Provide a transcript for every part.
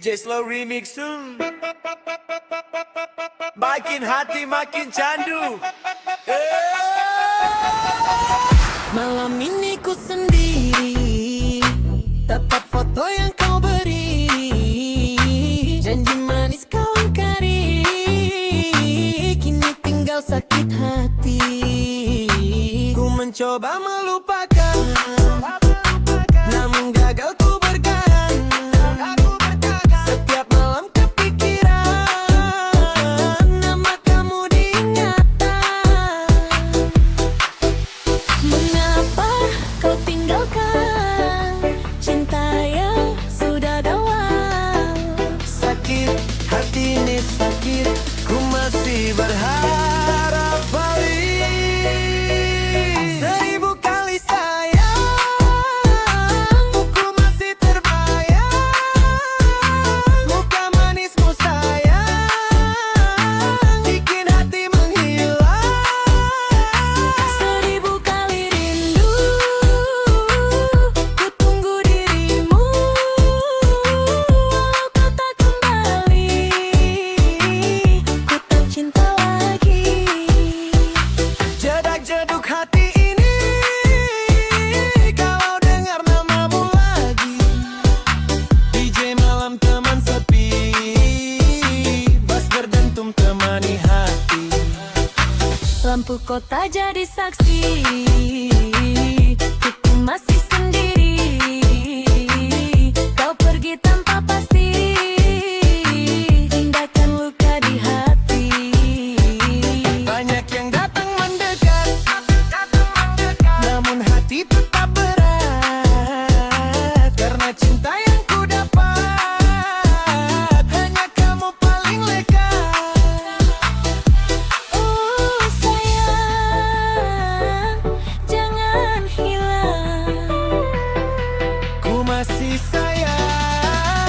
DJ Slow Remix makin hati makin candu. Malam ini ku sendiri, tatap foto yang kau beri, janji manis kau ingkari, kini tinggal sakit hati. Ku mencoba melupakan, namun gagal ku bertahan. Setiap malam kepikiran, nama kamu diingatan. Mengapa kau tinggalkan cinta yang sudah dawal? Sakit hati ini sakit, ku masih berharap balik. Seribu kali sayang, ku masih terbayang muka manismu sayang, bikin hati menghilang. Seribu kali rindu, ku tunggu dirimu, walau kau tak kembali, ku tak cinta lagi. Jedak-jeduk hati ini, kalau dengar namamu lagi. DJ malam teman sepi, bass berdentum temani hati. Lampu kota jadi saksi, ku masih sendiri. Kau pergi tanpa pasti, tindakan luka di hati. Banyak yang datang mendekat, namun hati tetap berat. Karena cinta yang ku dapat, hanya kamu paling lekat. Oh sayang, jangan hilang. Ku masih sayang.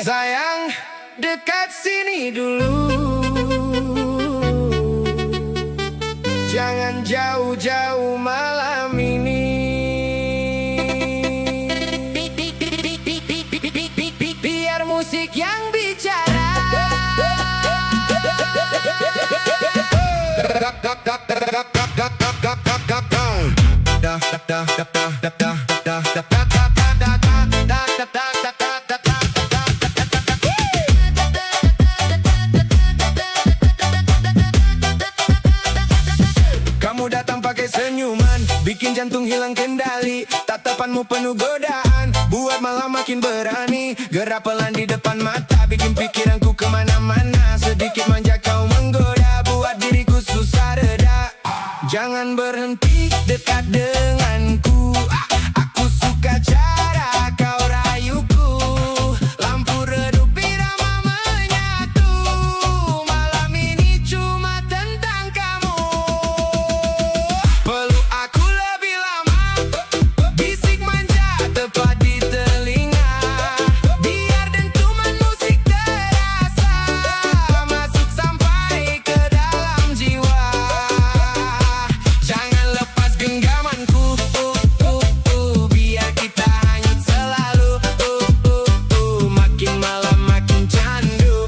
Sayang, dekat sini dulu. Jangan jauh-jauh malam ini. Biar musik yang bicara. Kamu datang pakai senyuman, bikin jantung hilang kendali. Tatapanmu penuh godaan, buat malam makin berani. Gerak pelan di depan mata, bikin pikiranku kemana-mana. Sedikit manja kau menggoda, buat diriku susah reda. Jangan berhenti dekat denganku. Aku suka cara kau rayuku. Lampu redup irama menyatu. Malam ini cuma tentang kamu. Peluk aku lebih lama, bisik manja tepat di telinga. Biar dentuman musik terasa, masuk sampai ke dalam jiwa. Jangan lepas genggamanku, biar kita hanyut selalu. Makin malam makin candu,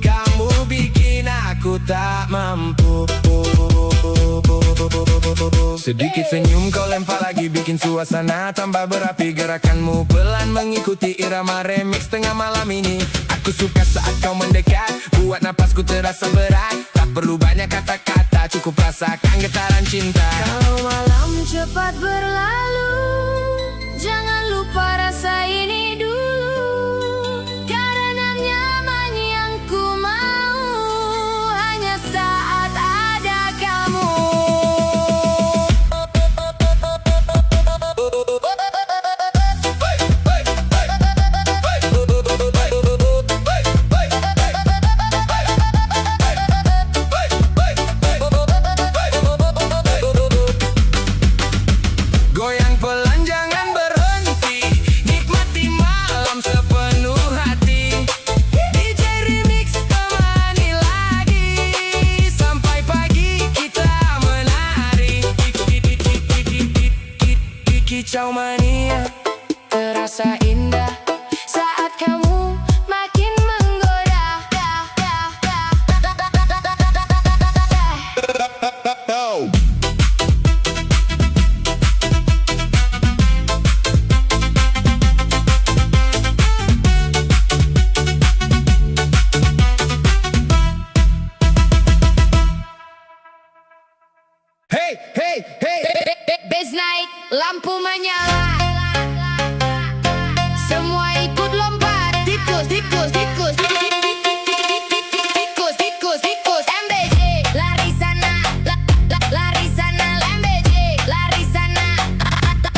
kamu bikin aku tak mampu. Sedikit senyum kau lempar lagi, bikin suasana tambah berapi. Gerakanmu pelan mengikuti irama remix tengah malam ini. Aku suka saat kau mendekat, buat napasku terasa berat. Tak perlu banyak kata-kata, cukup rasakan getaran cinta. Kalau malam cepat berlalu, jangan lupa rasa ini dulu. Karena nyaman yang ku mau, hanya saat ada kamu. Goyang pelan jangan berhenti, nikmati malam sepenuh hati. DJ Remix temani lagi, sampai pagi kita menari. Kicau mania terasa indah saat kamu makin menggoda. Hey, hey, hey, Bass naik, lampu menyala. Semua ikut lompat. Tikus, tikus, tikus. Tikus, tikus, tikus. MBJ, lari sana. Lari sana, MBJ. Lari sana.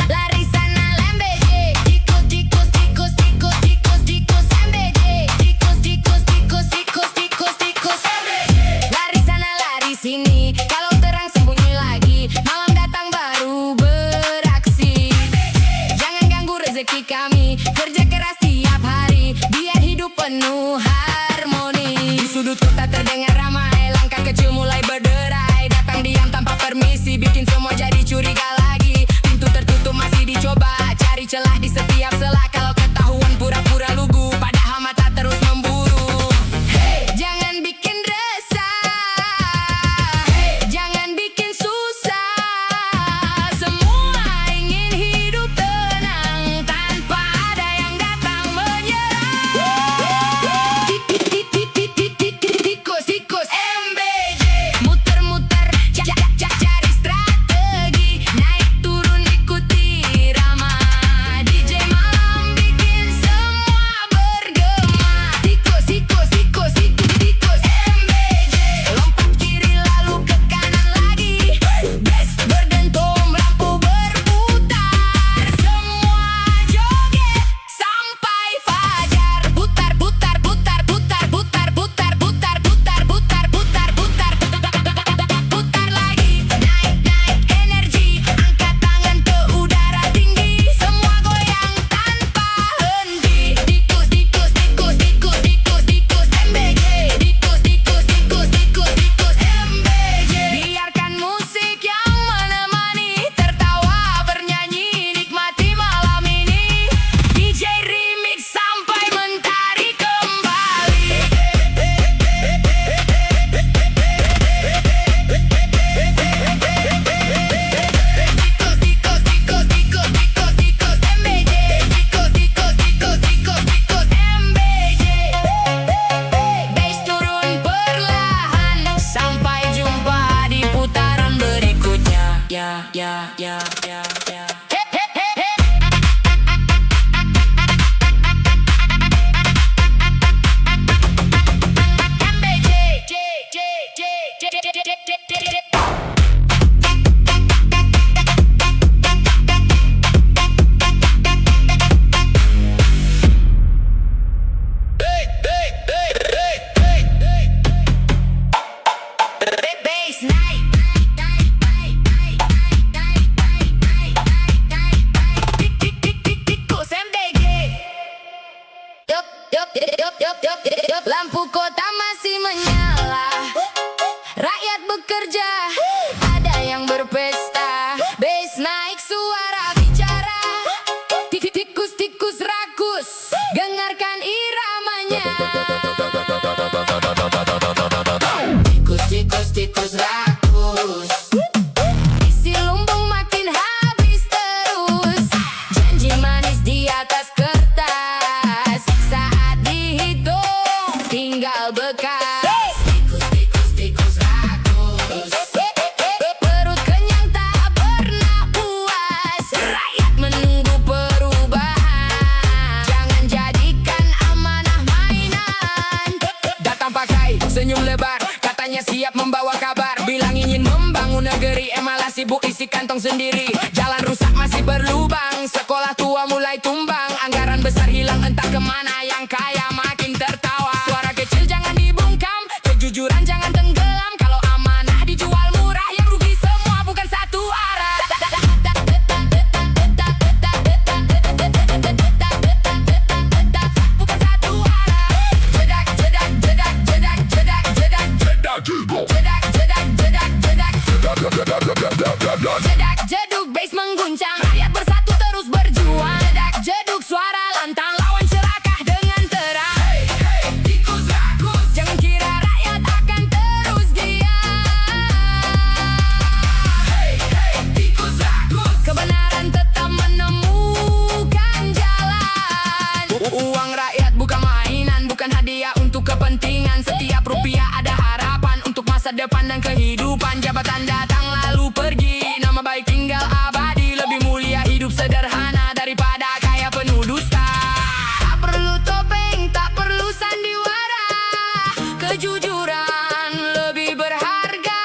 Lari sana, MBJ. Tikus, tikus, tikus, tikus, tikus, tikus, MBJ. Tikus, tikus, tikus, tikus, tikus, tikus, MBJ. Lari sana, lari sini. Kalau terang sembunyi lagi, malam datang baru beraksi. Lampu kota masih menyala, rakyat bekerja, ada yang berpesta. Bass naik, suara bicara, tikus-tikus rakus, dengarkan iramanya. Tikus rakus, isi lumbung makin habis terus. Janji manis di atas kertas, saat dihitung tinggal bekas. Tikus rakus, perut kenyang tak pernah puas. Rakyat menunggu perubahan, jangan jadikan amanah mainan. Datang pakai senyum lebar, katanya siap membawa kabar. Bilang ingin membangun negeri, malah sibuk isi kantong sendiri. Jalan rusak masih berlubang, sekolah tua mulai tumbang. Anggaran besar hilang entah kemana, yang kaya makin tertawa. Suara kecil jangan dibungkam, kejujuran jangan tenggelam. Kalau amanah dijual murah, yang rugi semua bukan satu arah. Bukan satu arah. Jedak jeduk bass mengguncang, rakyat bersatu terus berjuang. Jedak jeduk suara lantang, lawan celaka dengan terang. Hey, hey, tikus rakus, jangan kira rakyat akan terus diam. Hey, hey, tikus rakus, kebenaran tetap menemukan jalan. Uang rakyat bukan mainan, bukan hadiah untuk kepentingan. Setiap rupiah ada harapan untuk masa depan dan kehidupan. Jabatan datang lalu pergi, nama baik tinggal abadi. Lebih mulia hidup sederhana daripada kaya penuh dusta. Tak perlu topeng, tak perlu sandiwara, kejujuran lebih berharga.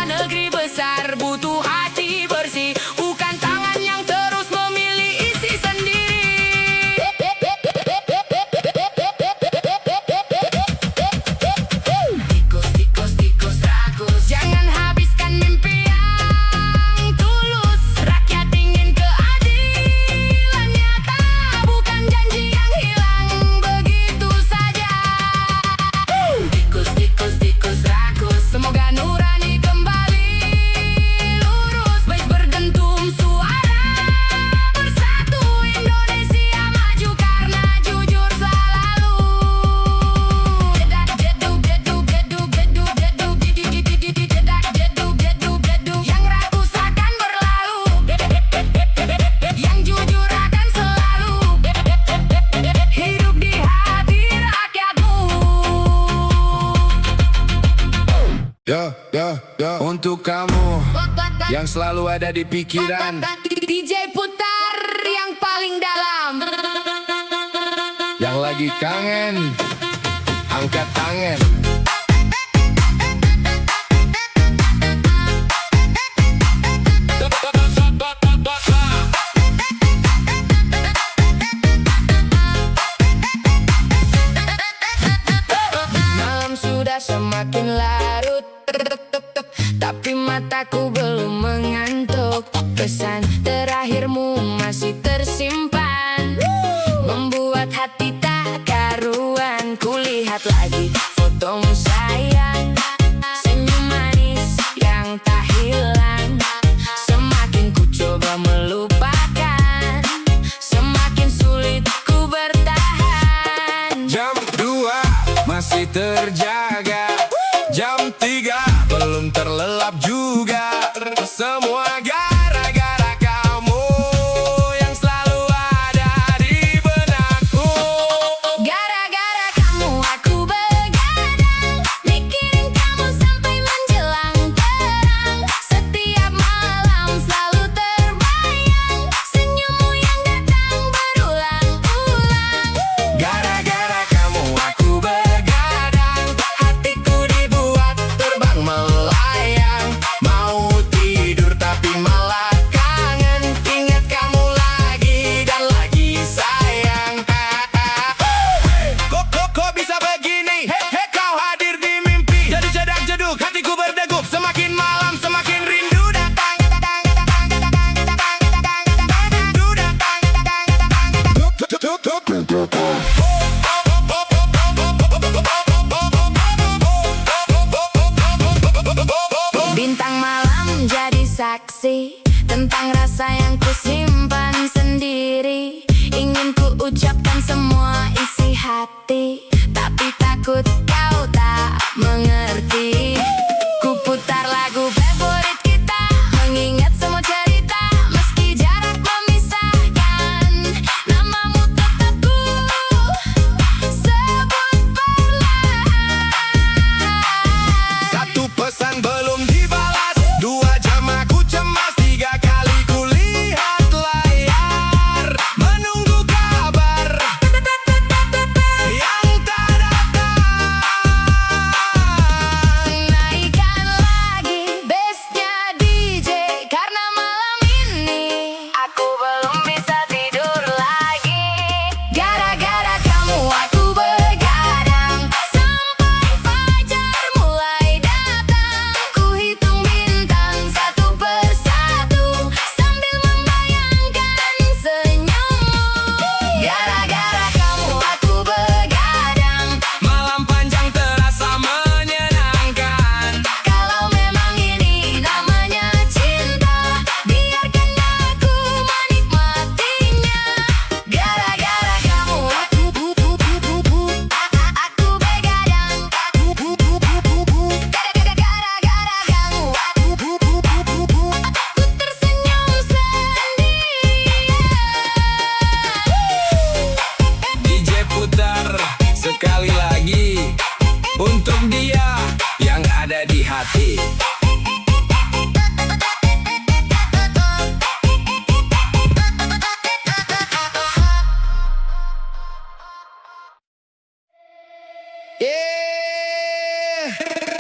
Negeri besar butuh hati bersih, bukan tangan yang terus memilih isi sendiri. Tikus rakus, jangan habiskan mimpi yang tulus. Rakyat ingin keadilan nyata, bukan janji yang hilang begitu saja. Tikus rakus, semoga nurani kembali lurus. Bass berdentum, suara bersatu. Indonesia maju karena jujur selalu. Jedak jeduk jeduk jeduk jeduk jeduk jedak jeduk jeduk jeduk, yang rakus akan berlalu, yang jujur akan selalu hidup di hati rakyatmu. Untuk kamu yang selalu ada di pikiran, DJ putar yang paling dalam. yang lagi kangen, angkat tangan. Malam sudah semakin larut, tapi mataku belum mengantuk. Pesan terakhirmu masih tersimpan, membuat hati tak karuan. Kulihat lagi fotomu sayang, senyum manis yang tak hilang. Semakin ku coba melupakan, semakin sulit ku bertahan. Jam 2 masih terjaga, jam 3 belum terlelap juga. Semua gara-gara kamu yang selalu ada di benakku. Gara-gara kamu aku begadang, mikirin kamu sampai menjelang terang. Setiap malam selalu terbayang, senyummu yang datang berulang-ulang. Gara-gara kamu aku begadang, hatiku dibuat terbang saksi tentang rasa yang ku simpan sendiri. Ingin ku ucapkan semua isi hati, tapi takut kau tak mengerti. Ku putar lagu favorit kita, mengingat semua cerita. Meski jarak memisahkan, namamu tetap ku sebut perlahan. Satu pesan belum dibalas, 2 jam aku cemas, 3 kali ku lihat layar, menunggu kabar yang tak datang. Naikkan lagi bassnya DJ, karena malam ini aku belum bisa tidur lagi. Gara-gara kamu aku begadang sampai fajar mulai datang. Ku hitung bintang satu persatu sambil membayangkan senyummu. Gara-gara kamu aku begadang. Malam panjang terasa menyenangkan. Kalau memang ini namanya cinta, biarkan aku menikmatinya. Gara-gara kamu aku begadang. Gara-gara kamu aku tersenyum sendirian. DJ putar sekali lagi untuk dia yang ada di hati.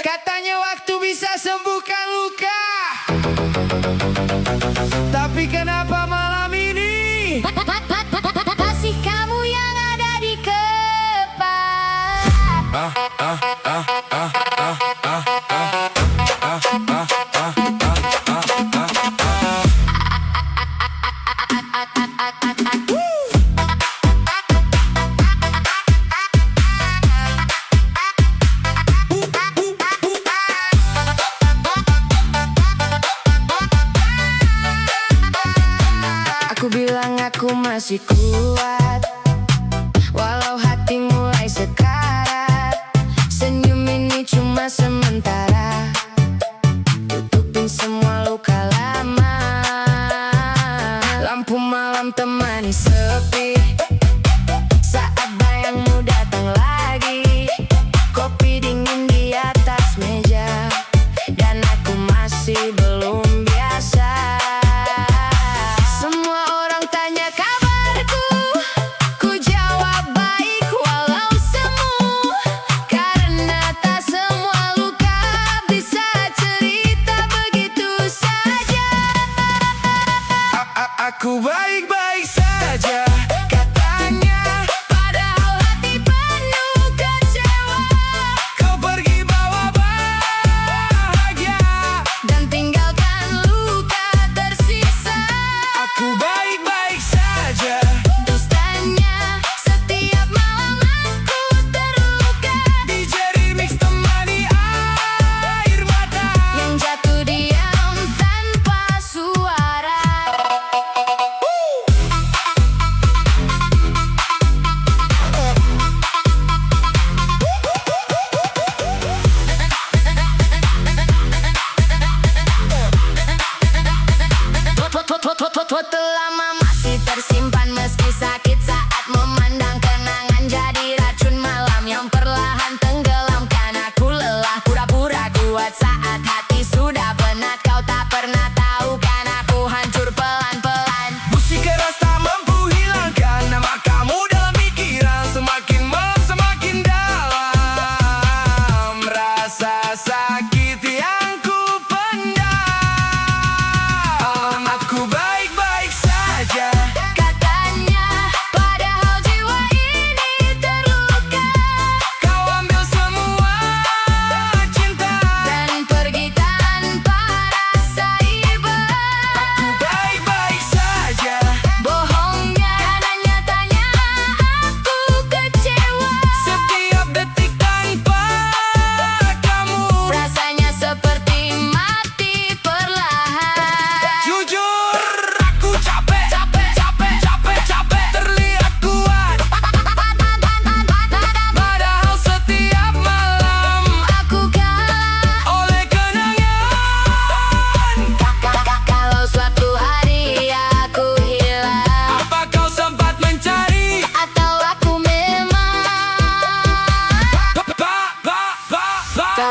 Katanya waktu bisa sembuhkan luka, tapi kenapa malam ini Masih kamu yang ada di kepala. Aku bilang aku masih kuat, walau hati mulai sekarat. Senyum ini cuma sementara, tutupin semua luka lama. Lampu malam temani sepi, saat bayangmu datang lagi. Kopi dingin di atas meja, dan aku masih belum biasa. Semua orang tanya kabarku,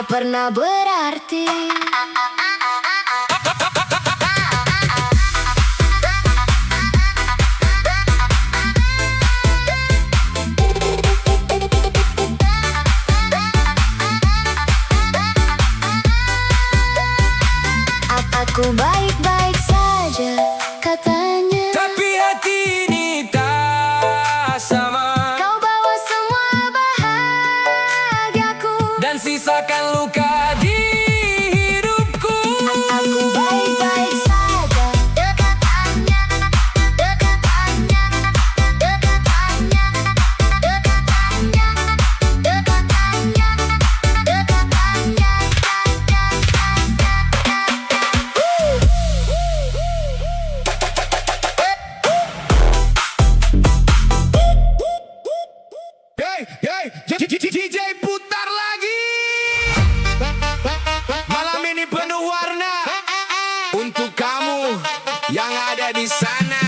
tak pernah berarti. Aku baik-baik saja katanya, tapi hati ini tak sama. kau bawa semua bahagiaku Dan sisakan luka di hidupku. Aku baik-baik saja dekatannya, dekatannya, dekatannya, dekatannya, dekatannya, dekatannya. Hey, DJ putar lagi. Malam ini penuh warna untuk kamu yang ada di sana.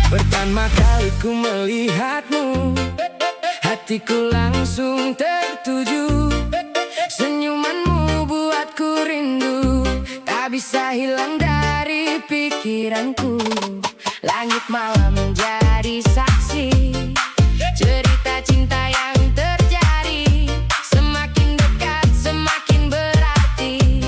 Pertama kali ku melihatmu, hatiku langsung tertuju. Senyumanmu buatku rindu, tak bisa hilang dari pikiranku. Langit malam menjadi saksi cerita cinta yang terjadi. Semakin dekat semakin berarti,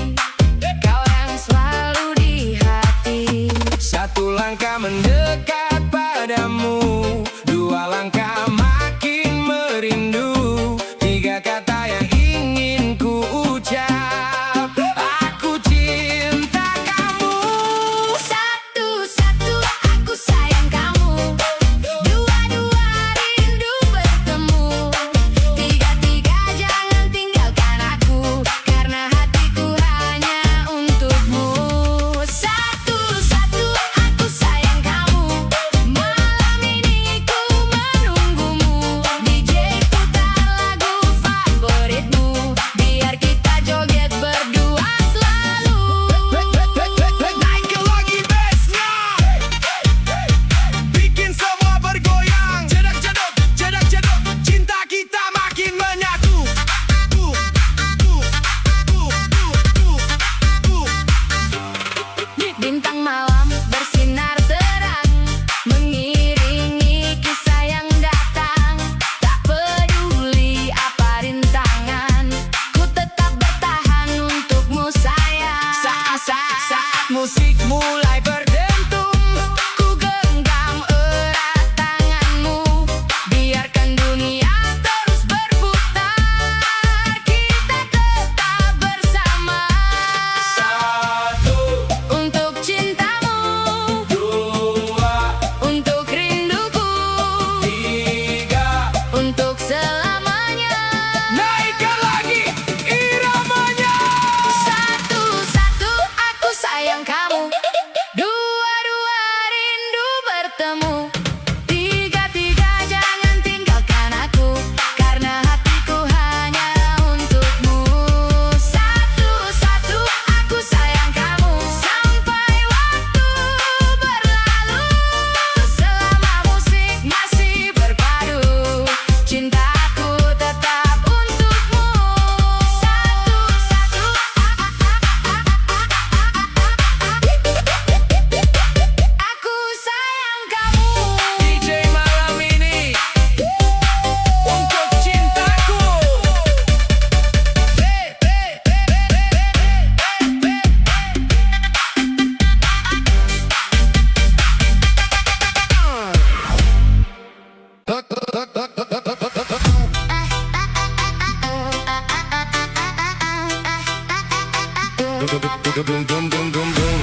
kau yang selalu di hati. Satu langkah mendekat padamu, dua langkah makin merindu, tiga kata yang ingin ku ucap, aku cinta kamu. Satu-satu aku sayang kamu, dua-dua rindu bertemu, tiga-tiga jangan tinggalkan aku, karena hatiku hanya untukmu. Satu-satu aku sayang kamu, malam ini ku menunggumu. DJ putar lagu favoritmu, biar kita joget berdua selalu. Naik lagi bassnya, bikin semua bergoyang. Jedak jeduk, jedak jeduk, cinta kita makin menyatu. Bintang malam bersinar terang, mengiringi kisah yang datang. Tak peduli apa rintangan, ku tetap bertahan untukmu sayang. Saat musik mulai berdentum, Ku genggam erat tanganmu, biarkan dunia terus berputar, kita tetap bersama. satu, Untuk cintamu, dua, untuk rinduku, tiga. untuk selamanya. Naikkan lagi iramanya. Satu-satu aku sayang kamu, dua-dua rindu bertemu, tiga-tiga jangan tinggalkan aku, karena hatiku hanya untukmu. Satu-satu aku sayang kamu, sampai waktu berlalu, selama musik masih berpadu, cintaku tetap untukmu. Satu-satu aku sayang kamu. DJ malam ini untuk cintaku. Dum dum dum dum dum.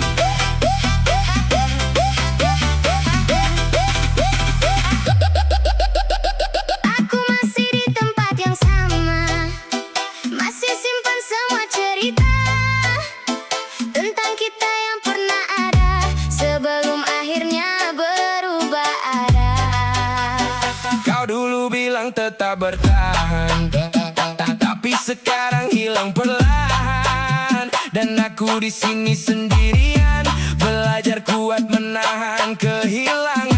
Aku masih di tempat yang sama, masih simpan semua cerita tentang kita yang pernah ada, sebelum akhirnya berubah arah. Kau dulu bilang tetap bertahan, tapi sekarang hilang perlahan. Dan aku di sini sendirian, belajar kuat menahan kehilangan.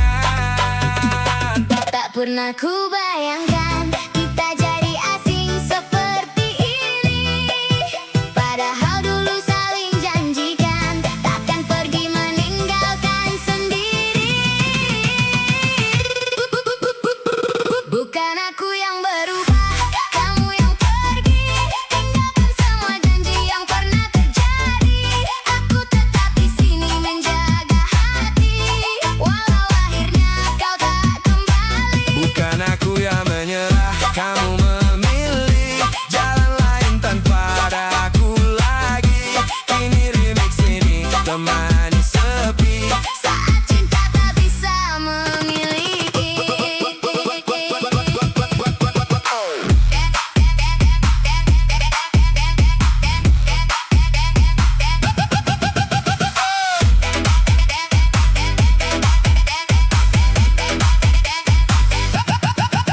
Tak pernah ku bayangkan kita jadi asing seperti ini. Padahal dulu saling janjikan takkan pergi meninggalkan sendiri. Bukan aku yang berubah, kamu yang pergi. Tinggalkan semua janji yang pernah terjadi. Aku tetap di sini menjaga hati, walau akhirnya kau tak kembali. Bukan aku yang menyerah, kamu memilih jalan lain tanpa ada aku lagi. Ini remix ini temani sepi. Saat cinta tak bisa memiliki.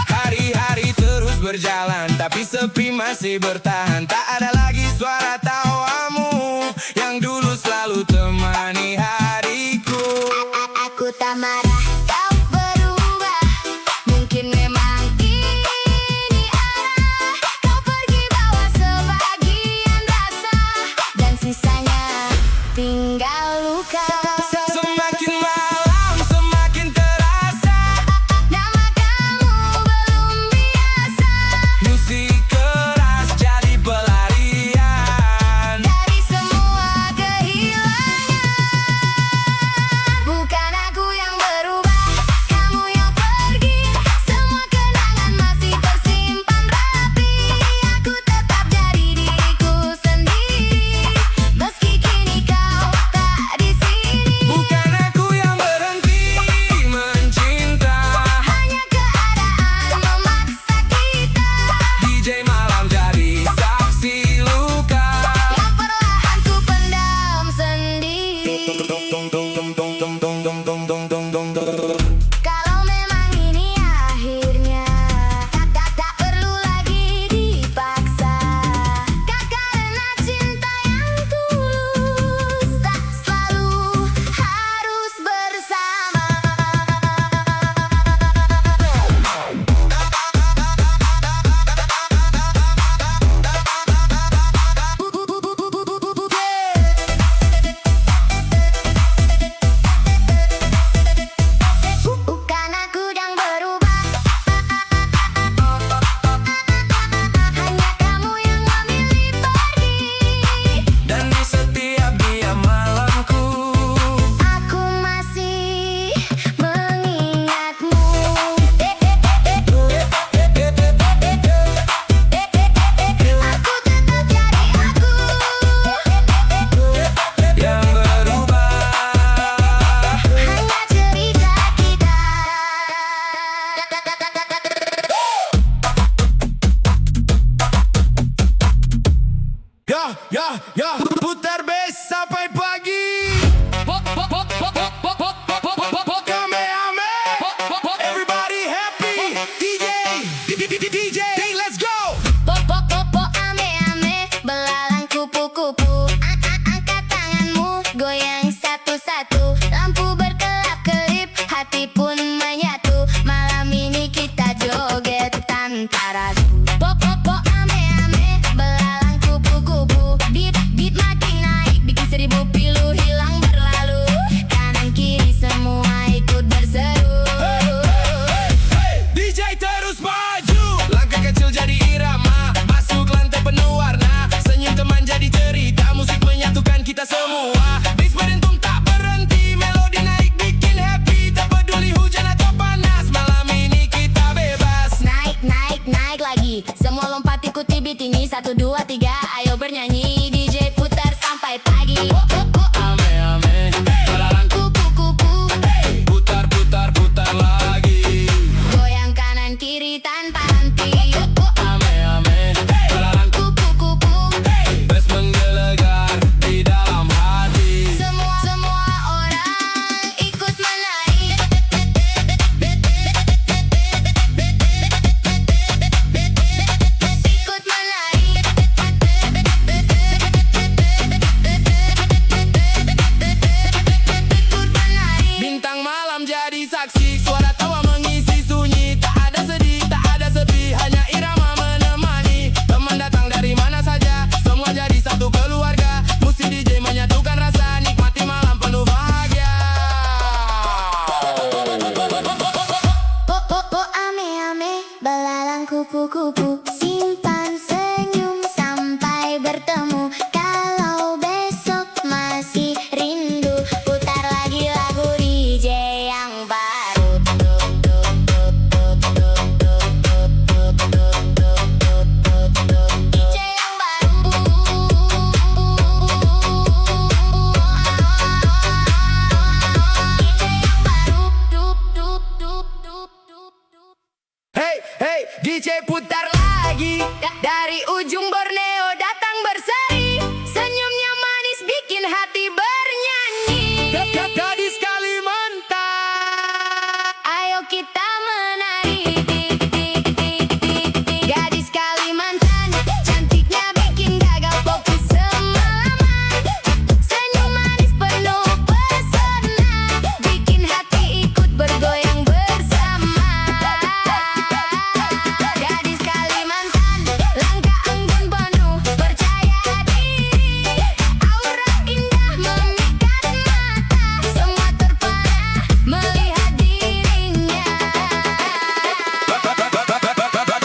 Hari-hari terus berjalan, tapi sepi masih bertahan. Tak ada lagi suara tawamu yang dulu selalu temani hariku. Aku tak marah, kau berubah. Mungkin memang ini arah. Kau pergi bawa sebagian rasa, dan sisanya tinggal luka. Semakin malam semakin terasa, Nama kamu belum biasa. musik keras jadi pelarian. Dari semua kehilangan. Bukan aku yang berubah, kamu yang pergi. Semua kenangan masih tersimpan rapi. Aku tetap jadi diriku sendiri, meski kini kau tak di sini. Bukan aku yang berhenti mencinta, Hanya keadaan memaksa kita, DJ malam jadi saksi luka. yang perlahan ku pendam sendiri. Kalau memang ini akhirnya, tak perlu lagi dipaksa. Karena cinta yang tulus tak selalu harus bersama. Bukan aku yang berubah, hanya kamu yang memilih pergi. Dan di setiap diam malamku, Aku masih mengingatmu. Aku tetap jadi aku. yang berubah. Hanya cerita kita. Ya, putar bass sampai pagi. Kamehame. Everybody happy. DJ, let's go. Popo ame-ame, belalang kupu-kupu. Angkat tanganmu, goyang satu-satu. Lampu berkelap-kelip, hati pun menyatu. Malam ini kita joget tanpa ragu. Popo ame-ame, belalang kupu-kupu. Beat makin naik, bikin 1000 pilu hilang berlalu. Kanan kiri semua ikut berseru. DJ terus maju, langkah kecil jadi irama, masuk lantai penuh warna, senyum teman jadi cerita, musik menyatukan kita semua. Bass berentung tak berhenti, melodi naik bikin happy, tak peduli hujan atau panas, malam ini kita bebas. Naik, naik, naik lagi. Semua lompat ikuti beat ini. 1, 2, 3, ayo bernyanyi. DJ putar sampai pagi. Ame-ame, belalang Kupu-kupu, putar, putar, putar lagi. goyang kanan kiri tanpa henti. Ame-ame, belalang Kupu-kupu, bass menggelegar di dalam hati. semua orang ikut menari. Ikut menari. kupu-kupu. Simpan senyum sampai bertemu. Kalau besok masih rindu, putar lagi lagu DJ yang baru. DJ yang baru. Hey, hey, DJ putar lagi. Dari ujung Borneo datang berseri. Senyumnya manis bikin hati bernyanyi. Gadis Kalimantan. Ayo kita menari. Tik, tik, tik, tik, tik. Gadis Kalimantan, cantiknya bikin gagal fokus semalaman. Senyum manis penuh pesona, bikin hati ikut bergoyang bersama. Gadis Kalimantan, langkah anggun penuh percaya diri. Aura indah memikat mata, semua terpana melihat dirinya.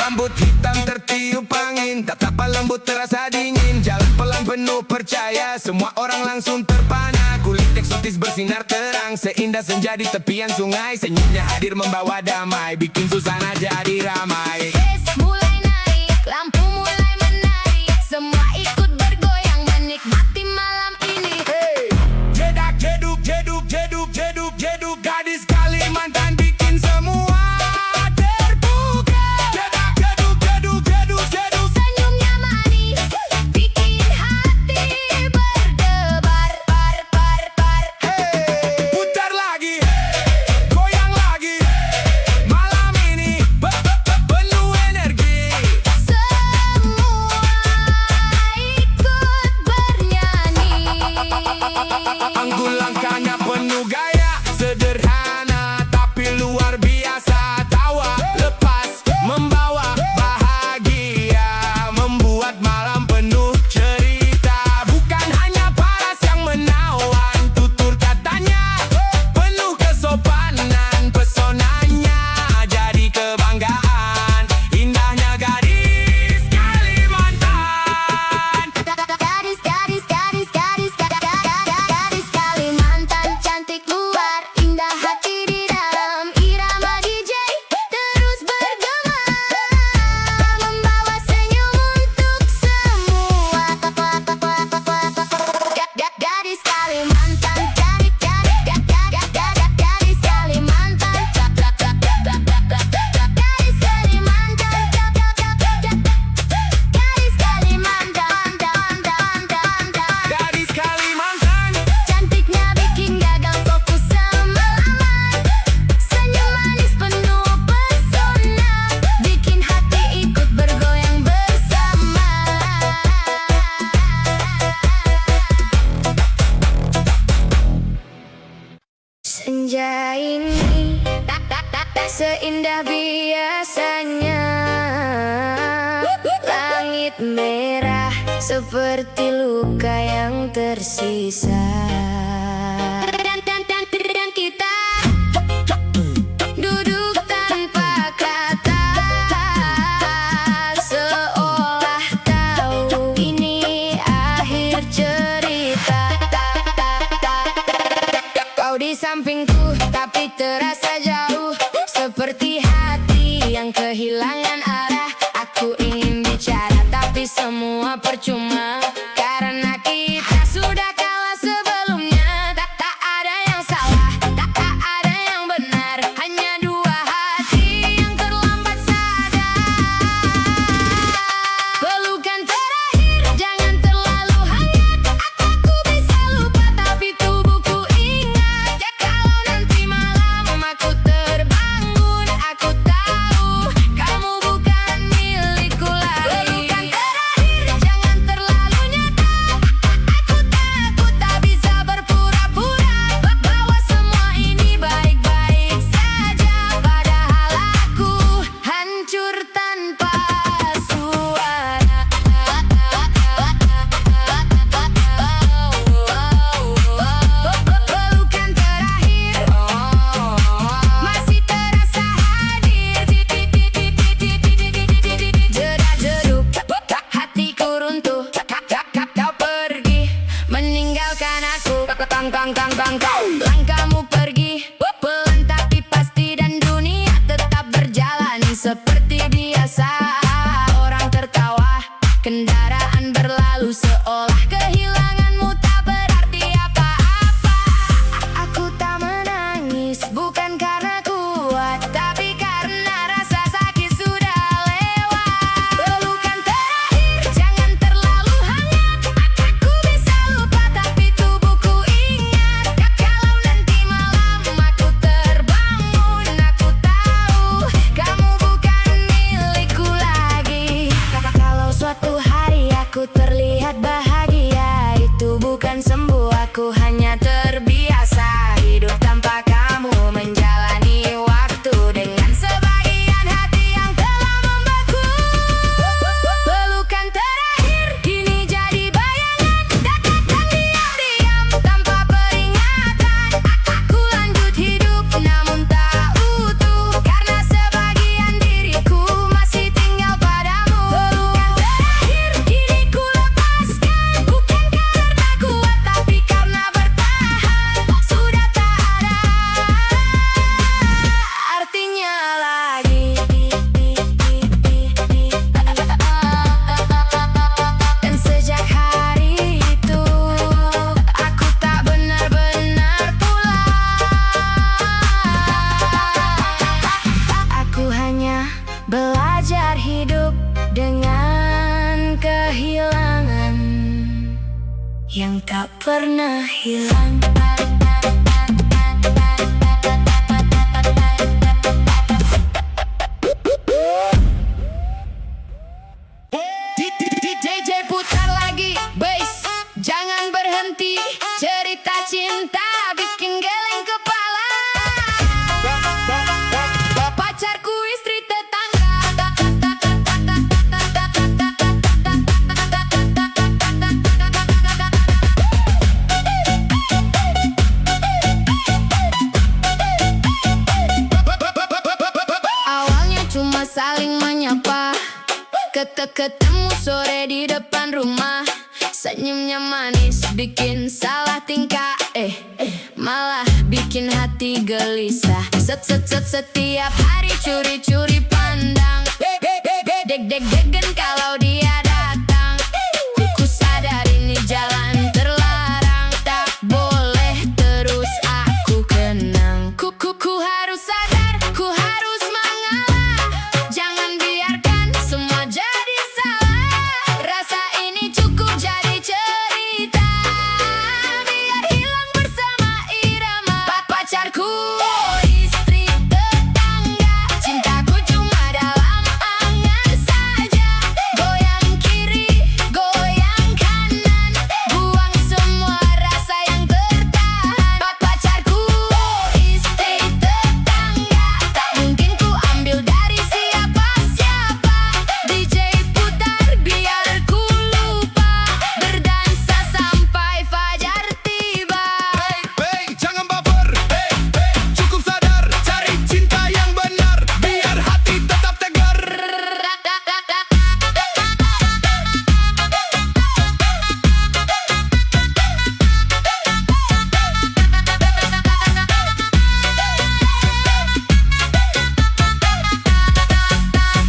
Rambut hitam tertiup angin, tatapan lembut terasa dingin. Jalan pelan penuh percaya, semua orang langsung terpana. Kulit eksotis bersinar terang, seindah senja di tepian sungai. Senyumnya hadir membawa damai, bikin suasana jadi ramai. Bass mulai naik, lampu mulai menari. Semua ikut bergoyang menikmati malam ini. Hey, jedak jeduk jeduk jeduk jeduk jeduk. Gadis Kalimantan bikin semua terbuka. Jedak jeduk jeduk jeduk jeduk. Senyumnya manis, bikin hati berdebar, bar, bar, bar. Hey, putar lagi, goyang lagi. Malam ini penuh energi. Semua ikut bernyanyi. Anggun langkahnya penuh gaya, sederhana tapi luar biasa. Tawa lepas membawa bahagia, membuat malam penuh cerita. Bukan hanya paras yang menawan, tutur katanya penuh kesopanan. Pesonanya jadi kebanggaan, indahnya gadis Kalimantan. Gadis, gadis, gadis, gadis, gadis Kalimantan, cantik luar, indah hati di dalam. Irama DJ terus bergema, membawa senyum untuk semua. Gadis Kalimantan, gadis Kalimantan, gadis Kalimantan, gadis Kalimantan. Gadis Kalimantan. Cantiknya bikin gagal fokus semalaman. Senyum manis penuh pesona, bikin hati ikut bergoyang bersama. Senja ini tak seindah biasanya. Langit merah seperti luka yang tersisa. Dan kita duduk tanpa kata, seolah tahu ini akhir cerita. Kau di sampingku tapi terasa jauh, seperti hati yang kehilangan arah. Aku ingin bicara tapi semua percuma, karena kita sudah kalah sebelumnya. Tak ada yang salah, tak ada yang benar, hanya dua hati yang terlambat sadar. Pelukan terakhir jangan terlalu hangat. Aku bisa lupa tapi tubuhku ingat. Kalau nanti malam aku seperti biasa. Orang tertawa, kendaraan berlalu seolah kehilanganmu tak berarti apa-apa. Aku tak menangis bukan karena kuat, tapi karena rasa sakit sudah lewat. Pelukan terakhir jangan terlalu hangat. Aku bisa lupa tapi tubuhku ingat. Kalau nanti malam aku terbangun, aku tahu kamu bukan milikku lagi. Kalau suatu hari aku terlihat bahagia, itu bukan sembuh, aku hanya terbiasa hidup tanpa kamu, menjalani waktu dengan sebagian hati yang telah membeku. Pelukan terakhir kini jadi bayangan, datang diam-diam tanpa peringatan. Aku lanjut hidup namun tak utuh, karena sebagian diriku masih tinggal padamu. Pelukan terakhir kini ku lepaskan, bukan karena kuat tapi karena bertahan. Sudah tak ada artinya lagi. Dan sejak hari itu aku tak benar-benar pulang. Aku hanya belajar hidup dengan kehilangan yang tak pernah hilang. DJ putar lagi bass, jangan berhenti. Cerita cinta bikin geleng kepala. Pacarku istri tetangga. Awalnya cuma saling menyapa, ketemu sore di depan rumah. Senyumnya manis bikin salah tingkah, malah bikin hati gelisah. Setiap hari curi-curi pandang, deg-deg-degan kalau dia datang. Ku sadar ini jalan terlarang, tak boleh terus aku kenang. Ku harus sadar, ku harus mengalah. Jangan biarkan semua jadi salah. Rasa ini cukup jadi cerita, biar hilang bersama irama. Pacarku istri tetangga, cintaku cuma dalam angan saja. Goyang kiri, goyang kanan, buang semua rasa yang tertahan. Pacarku istri tetangga, tak mungkin ku ambil dari siapa-siapa. DJ putar biar ku lupa, berdansa sampai fajar tiba. Hey, jangan baper, cukup sadar, cari cinta yang benar, biar hati tetap tegar.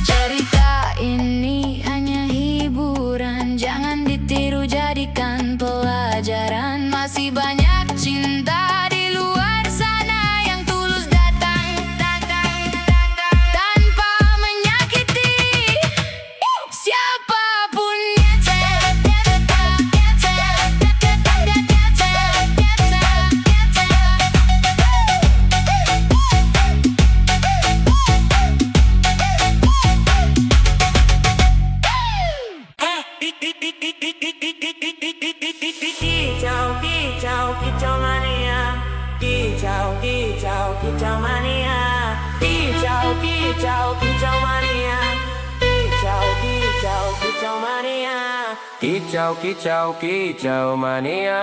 Cerita ini hanya hiburan, jangan ditiru, jadikan pelajaran. Masih banyak cinta di luar sana yang tulus datang tanpa menyakiti siapapun. Kicau, kicau, kicau mania. Kicau, kicau, kicau mania. Kicau, kicau, kicau mania. Kicau, kicau, kicau mania. Kicau, kicau, kicau mania.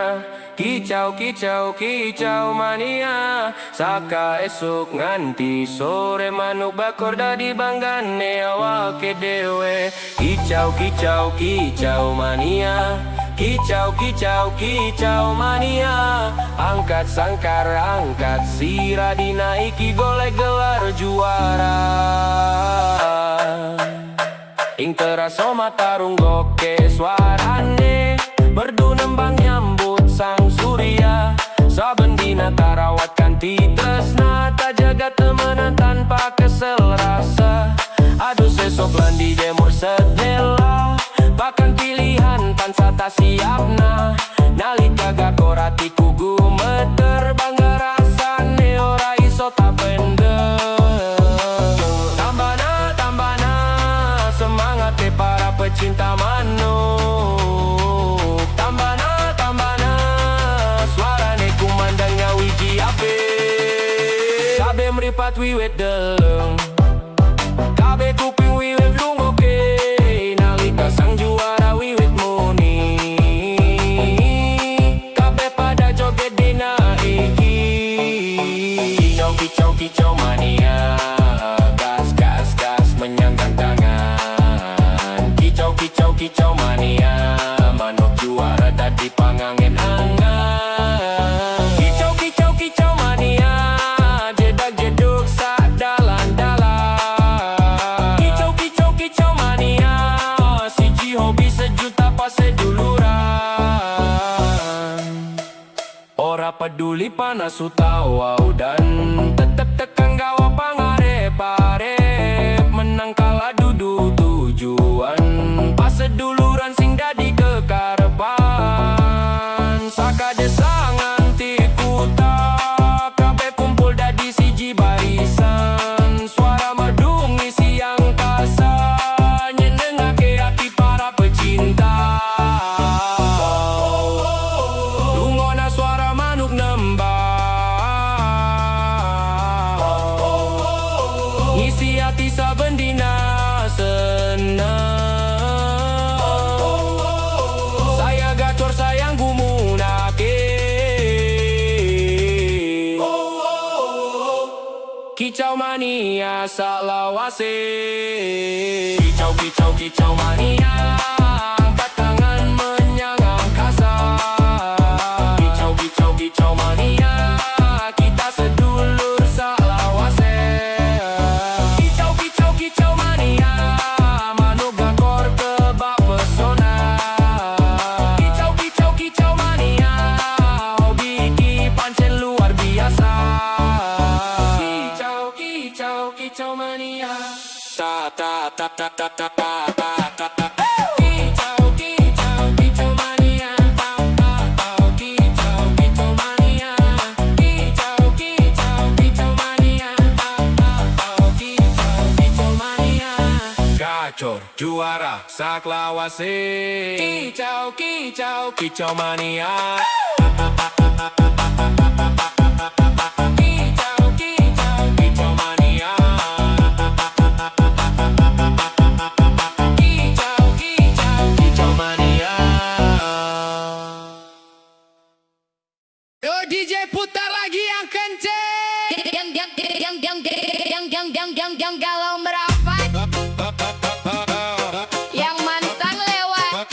Kicau, kicau, kicau mania. Saka esuk nganti sore manuk bakor dadi banggane awake dewe. Kicau, kicau, kicau mania. Kicau, kicau, kicau mania. Angkat sangkar, angkat sirah, dinaiki golek gelar juara. Ting terasa matarung goke suarane Merdu nembang nyambut sang surya Saben dina tarawat kanti tresna Tak jaga temenan tanpa kesel rasa Aduh sesok landi jemur sedela Bahkan pilihan pansa tak siapna Nalika gakorati kugu meter Bangga rasane ora iso tak bender Tambana semangat para pecinta manuk Tambana suarane kumandangnya wiji ape Sabe meripat wiwit deleng Kabe kuping wiwit lungoke Nalika sang juara wiwit muni Kabe pada joget dina iki Kicau mania Gas menyanggang tangan Kicau mania Manuk juara tadi pangangin angan Kicau mania Jedak-jeduk sak dalan-dalan Kicau mania Siji hobi sejuta pas seduluran Ora peduli panas utawa udan Tetep tekan gawa pangarep-arep Menang kalah dudu tujuan Pas seduluran sing dadi kekarepan Sakade sangan tikuta Kabeh kumpul dadi siji barisan Suara merdu ngisi angkasa Nyenengake hati para pecinta Lungona suara manuk nembang Ngisi hati saben dina senang Saya gacor sayang gumunake Kicau mania salawase Kicau mania Angkat tangan menyang angkasa Kicau mania Kita sedulur salawase Kicau mania Manuk gakor kebak pesona Kicau mania Hobi iki pancen luar biasa Kicau mania Ta ta ta ta ta ta ta ta ta ta Kicau mania Ta ta ta Kicau mania Kicau mania Ta ta ta Kicau mania Gacor juara saklawase Kicau mania Kicau mania Kicau mania Yo DJ putar lagi yang kenceng Yang galau merapat Yang mantan lewat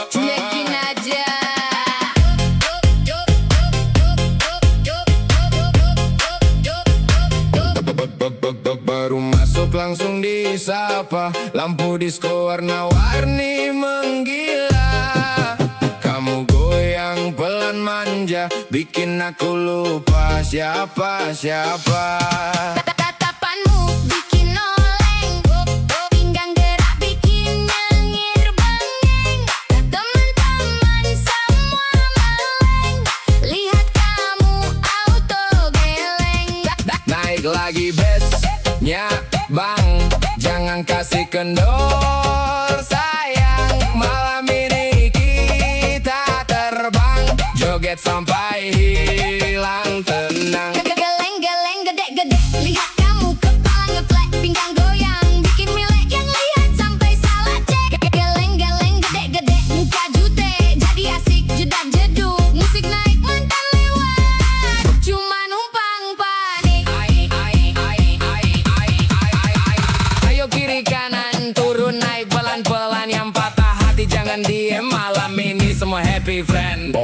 Cuekin aja Baru masuk langsung disapa Lampu disco warna-warni menggila Kamu goyang pelan manja Bikin aku lupa siapa-siapa Tatapanmu bikin oleng Pinggang gerak bikin nyengir-bengeng Teman-teman semua meleng Lihat kamu auto geleng Naik lagi bassnya bang Jangan kasih kendor sayang Malam ini kita terbang Joget sampai hilang tenang Geleng-geleng gede-gede Lihat kamu kepala ngeflat Pinggang goyang bikin milek Yang lihat sampai salah cek Geleng-geleng gede-gede Muka jute jadi asik jedak-jeduk Musik naik mantan lewat Cuma numpang panik Ayo kiri kanan turun naik pelan-pelan Yang patah hati jangan diem Malam ini semua happy friend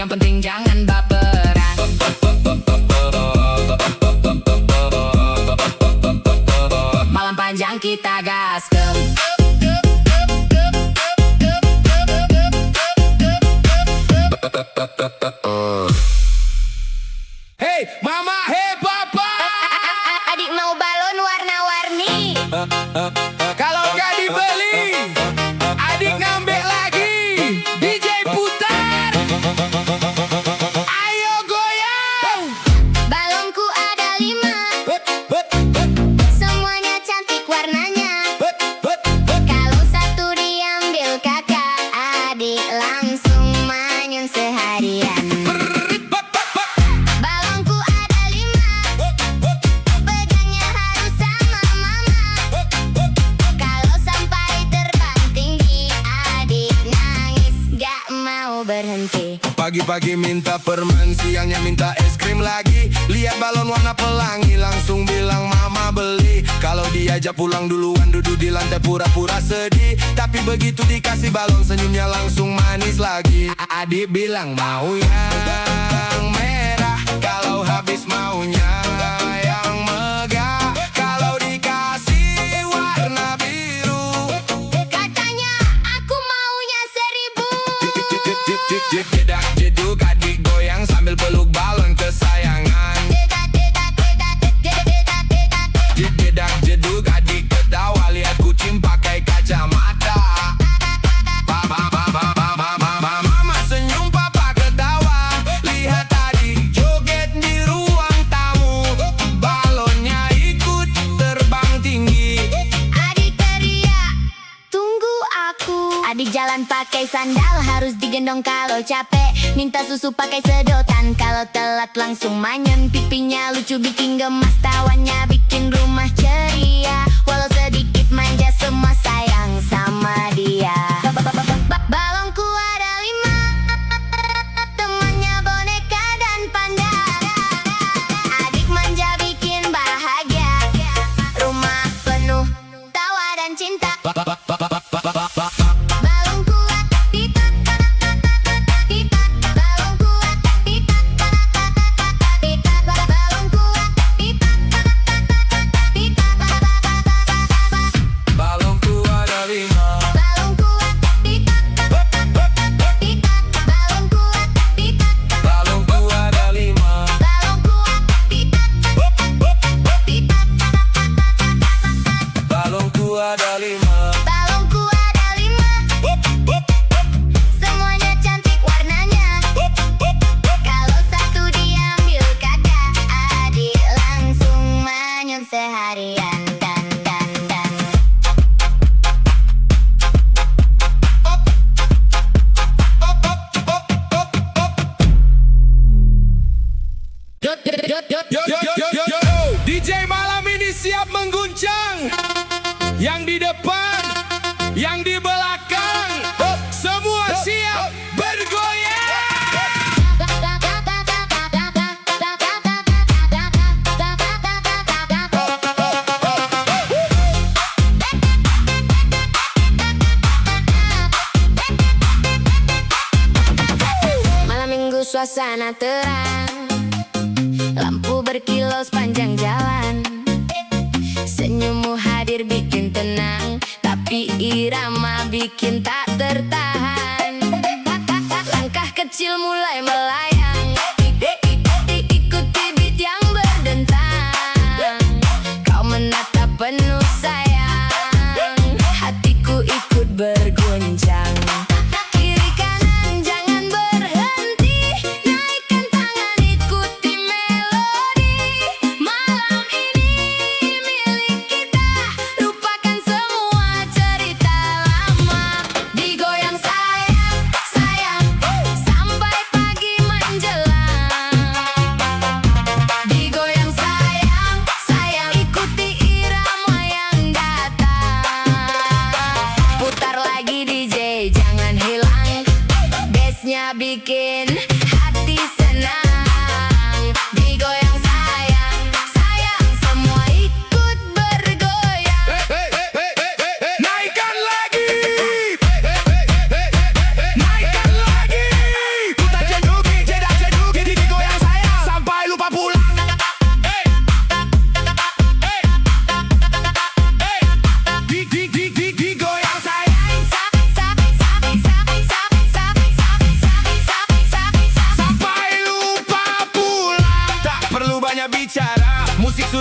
Yang penting jangan baperan. Malam panjang kita gaskem. Hey mama, hey papa. Adik mau balon warna-warni. Kalau gak dibeli, adik ngambek lagi. DJ putar. Ayo goyang. Balonku ada 5. Semuanya cantik warnanya. Kalau satu diambil kakak, adik langsung manyun seharian. Balonku ada 5. Pegangnya harus sama mama. Kalau sampai terbang tinggi, adik nangis gak mau berhenti. Pagi-pagi minta permen, siangnya minta es krim lagi. Lihat balon warna pelangi, langsung bilang mama beli. Kalau diajak pulang duluan, duduk di lantai pura-pura sedih. Tapi begitu dikasih balon, senyumnya langsung manis lagi. Adik bilang mau yang merah, kalau habis maunya yang megah. Kalau dikasih warna biru, Katanya aku maunya 1000. jedak jeduk adik goyang sambil peluk balon kesayangan. Jedak jeduk adik ketawa lihat kucing pakai kacamata. Mama senyum papa ketawa, lihat adik joget di ruang tamu. Balonnya ikut terbang tinggi. Adik teriak, tunggu aku. Adik jalan pakai sandal, harus digendong kalau capek. Minta susu pakai sedotan, kalau telat langsung manyun. Pipinya lucu bikin gemas, tawanya bikin rumah ceria. Walau sedikit manja, semua sayang sama dia. Balonku ada 5, temannya boneka dan panda. Adik manja bikin bahagia, rumah penuh tawa dan cinta. Balon kuat, pipat, pipat. Balon kuat, pipat, pipat. Balon kuat, pipat, pipat. Balonku ada 5. Balon kuat, pipat, pipat. Balon kuat, pipat. Balonku ada 5. Balon kuat, pipat, pipat. Balonku ada 5. Balonku ada 5. Semuanya cantik warnanya. Kalau satu diambil kakak, adik langsung manyun seharian. Dan DJ malam ini siap mengguncang. Yang di depan, yang di belakang, semua siap bergoyang. malam minggu suasana terang, lampu berkilau sepanjang jalan. Senyummu hadir bikin tenang, tapi irama bikin tak tertahan. Langkah kecil mulai melayang, ikuti beat yang berdentang. Kau menatap penuh sayang, hatiku ikut berguncang. Kiri kanan jangan berhenti, naikkan tangan ikuti melodi. Malam ini milik kita, lupakan semua cerita lama. Digoyang sayang, sayang, sampai pagi menjelang. Digoyang sayang, sayang, ikuti irama yang datang. Putar lagi DJ, jangan hilang. Bassnya bikin hati senang. Digoyang sayang, sayang, semua ikut bergoyang. Naikkan lagi. Naikkan lagi. Putar joget.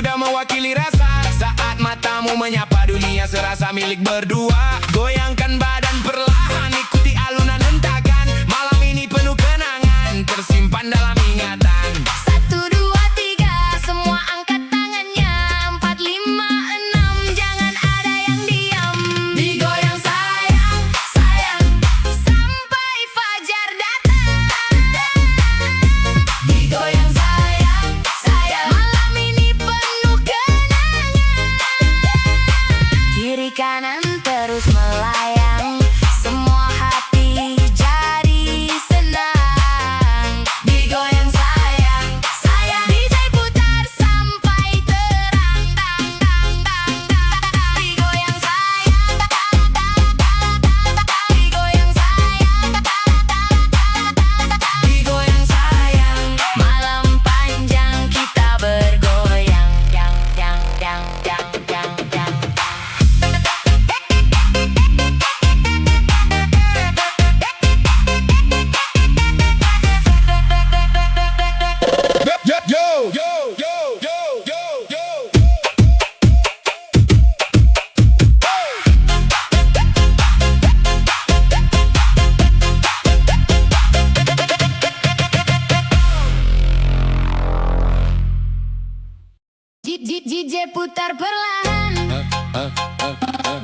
sudah mewakili rasa. Saat matamu menyapa dunia serasa milik berdua. Goyangkan badan perlahan, ikuti alunan hentakan. Malam ini penuh kenangan, tersimpan dalam ingatan. 1, 2, 3, semua angkat tangannya. 4, 5, 6, jangan ada yang diam. Digoyang sayang, sayang, sampai fajar datang. Digoyang sayang, sayang, malam ini penuh kenangan. Kiri kanan terus melayang, semua hati jadi senang. Digoyang sayang, sayang, DJ putar sampai terang, tang, tang, tang, tang. Digoyang sayang, digoyang sayang, digoyang sayang. Malam panjang kita bergoyang, yang, yang, yang, yang, yang, yang. Yo, yo, yo, yo, yo, yo. DJ putar perlahan,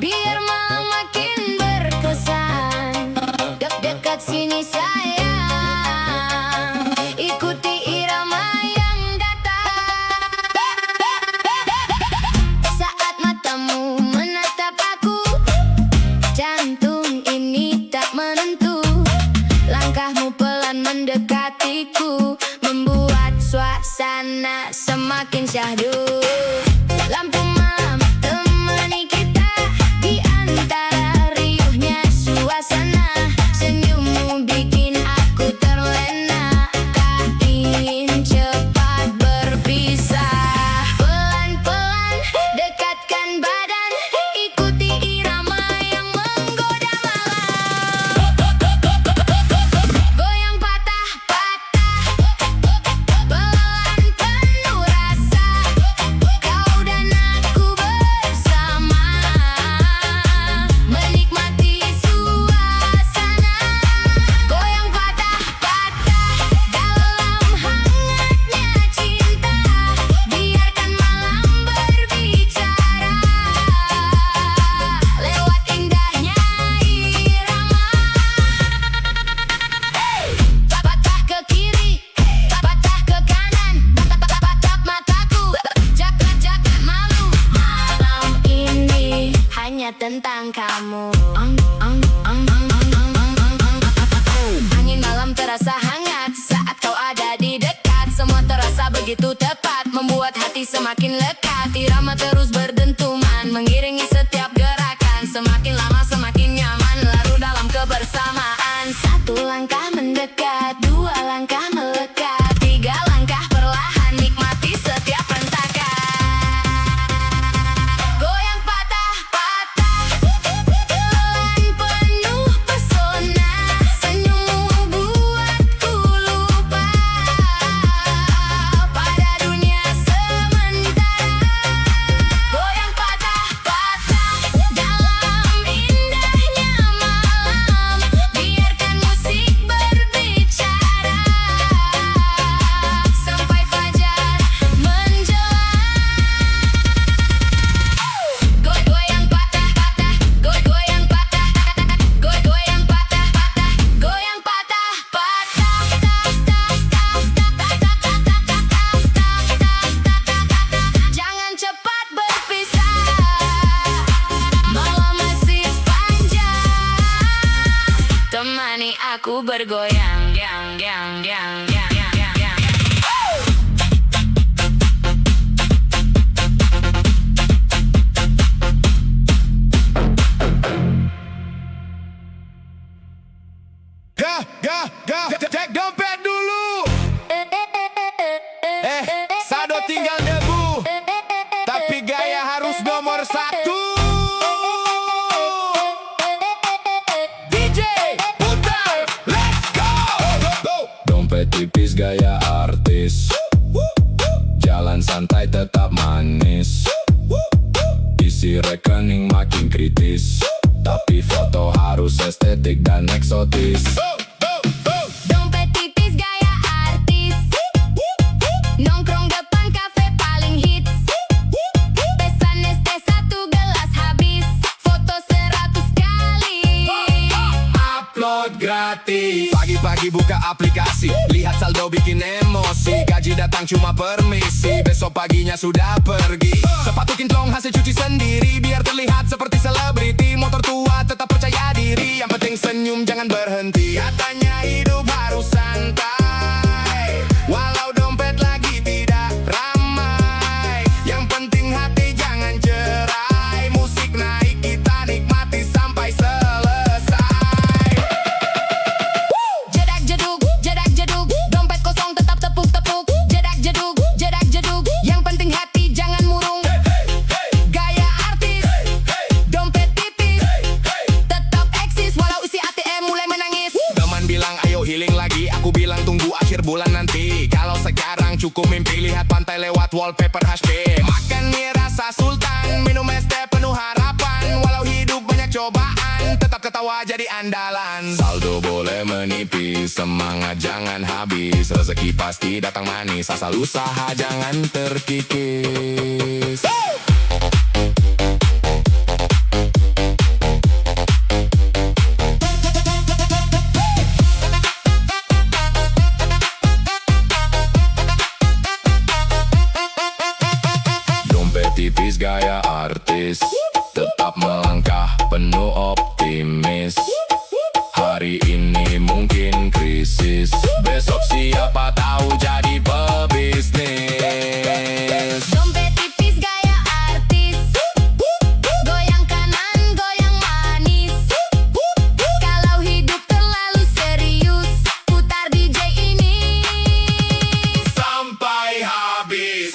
biar malam makin berkesan. Dekat sini sayang, ikuti irama yang datang. Saat matamu menatap aku, jantung ini tak menentu. Langkahmu pelan mendekatiku, membuat suasana semakin syahdu. Lampu malam temani kita di antara riuhnya suasana. Senyummu bikin aku terlena, tak ingin cepat berpisah. Pelan-pelan dekatkan badan, ikuti irama yang menggoda malam. Goyang patah-patah, pelan penuh rasa. Kau dan aku bersama, menikmati suasana. Goyang patah-patah dalam hangatnya cinta. Biarkan malam berbicara lewat indahnya irama. Patah ke kiri, patah ke kanan, tatap mataku, jagat malu. Malam ini hanya tentang kamu. Angin malam terasa hangat saat kau ada di dekat. Semua terasa begitu tepat, membuat hati semakin lekat. Irama terus berdentuman, mengiringi setiap gerakan. Semakin lama semakin nyaman, larut dalam kebersamaan. 1 langkah mendekat, 2 langkah melekat, 3 langkah perlahan, nikmati setiap rentakan. Goyang patah-patah, pelan penuh pesona. Senyummu buatku lupa pada dunia sementara. Goyang patah-patah dalam indahnya malam. Biarkan musik berbicara sampai fajar menjelang. Goyang patah-patah, goyang patah-patah, goyang patah-patah, goyang patah-patah. Jangan cepat berpisah, malam masih panjang. Temani aku bergoyang, yang, yang, yang, yang, yang, yang, yang. Cek dompet dulu. Sado tinggal debu, tapi gaya harus nomor 1. DJ putar, let's go. Dompet tipis gaya artis, jalan santai tetap manis. Isi rekening makin kritis, tapi foto harus estetik dan eksotis. Dompet tipis gaya artis, nongkrong depan kafe paling hits. Pesan teh 1 gelas habis, foto 100 kali. Upload gratis. Pagi-pagi buka aplikasi, lihat saldo bikin emosi. Gaji datang cuma permisi, besok paginya sudah pergi. Sepatu kinclong hasil cuci sendiri, biar terlihat seperti selebriti. Motor tua tetap percaya diri, yang penting senyum jangan berhenti. Katanya hidup harus santai, walau dompet lagi tidak ramai. Yang penting hati jangan cerai, musik naik kita nikmati sampai selesai. Jedak jeduk, dompet kosong tetap tepuk-tepuk. Jedak jeduk, yang penting hati jangan murung. Gaya artis, dompet tipis, tetap eksis walau isi ATM mulai menangis. Teman bilang ayo healing lagi, aku bilang tunggu akhir bulan nanti. Kalau sekarang cukup mimpi, lihat pantai lewat wallpaper HP. Makan mie rasa sultan, minum es teh penuh harapan. Walau hidup banyak cobaan, tetap ketawa jadi andalan. Saldo boleh menipis, semangat jangan habis. Rezeki pasti datang manis, asal usaha jangan terkikis. Dompet tipis gaya artis, tetap melangkah penuh optimis. Hari ini mungkin krisis, besok siapa tahu jadi pebisnis. Dompet tipis gaya artis, goyang kanan, goyang manis. Kalau hidup terlalu serius, putar DJ ini Sampai habis.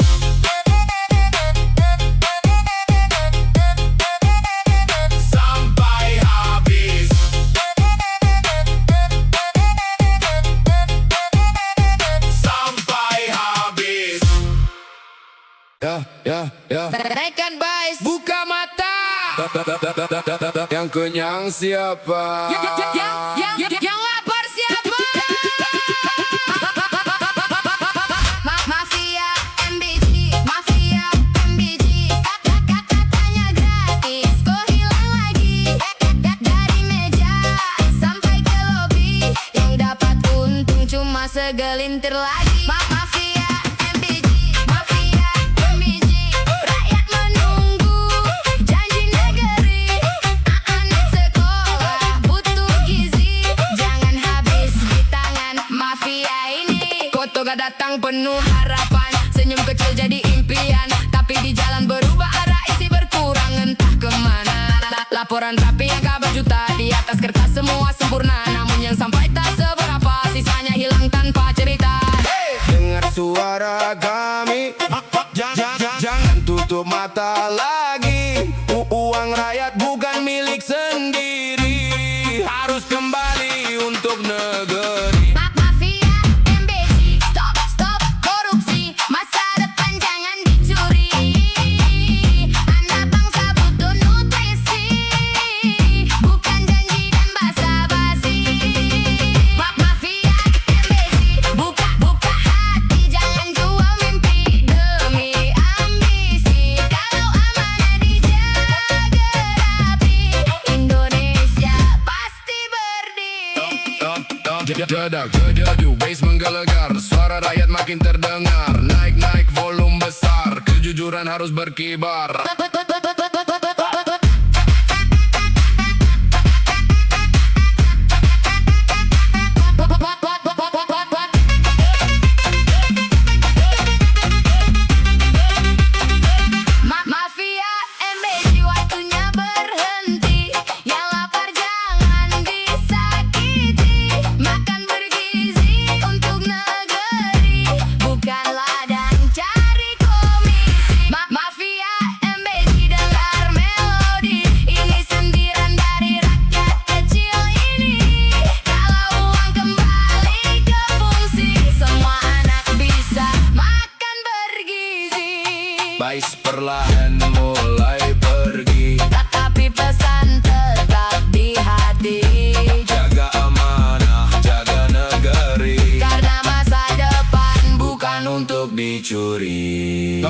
Sampai habis. Sampai habis. Ya. Rekan boys. Buka mata. Yang kenyang siapa? Yang lapar siapa? Mafia MBG, Mafia MBG. Katanya gratis, kok hilang lagi? Dari meja sampai ke lobi, yang dapat untung cuma segelintir lagi. Mafia MBG, Mafia MBG. Rakyat menunggu janji negeri. Anak sekolah butuh gizi, jangan habis di tangan mafia ini. Koto gak datang penuh harapan, senyum kecil jadi impian, tapi di jalan berubah arah, isi berkurang entah kemana. Laporan tapi yang gak berjuta, di atas kertas semua sempurna, namun yang sampai tak seberapa, sisanya hilang tanpa cerita. Dengar suara kami, jangan tutup mata lagi. Uang rakyat bukan milik sendiri, harus kembali untuk negeri. Mafia MBG, stop korupsi, masa depan jangan dicuri. Anak bangsa butuh nutrisi, bukan janji dan basa-basi. Mafia MBG, buka hati, jangan jual mimpi demi ambisi. Kalau amanah dijaga rapi, Indonesia pasti berdiri. Jedak, bass menggelegar, suara rakyat makin terdengar. Naik volume besar, kejujuran harus berkibar. Mafia MBG, waktunya berhenti. Yang lapar jangan disakiti, makan bergizi untuk negeri, bukan ladang cari komisi. Mafia MBG guys perlahan mulai pergi. Tapi pesan tetap di hati, Jaga amanah, jaga negeri, karena masa depan bukan untuk dicuri.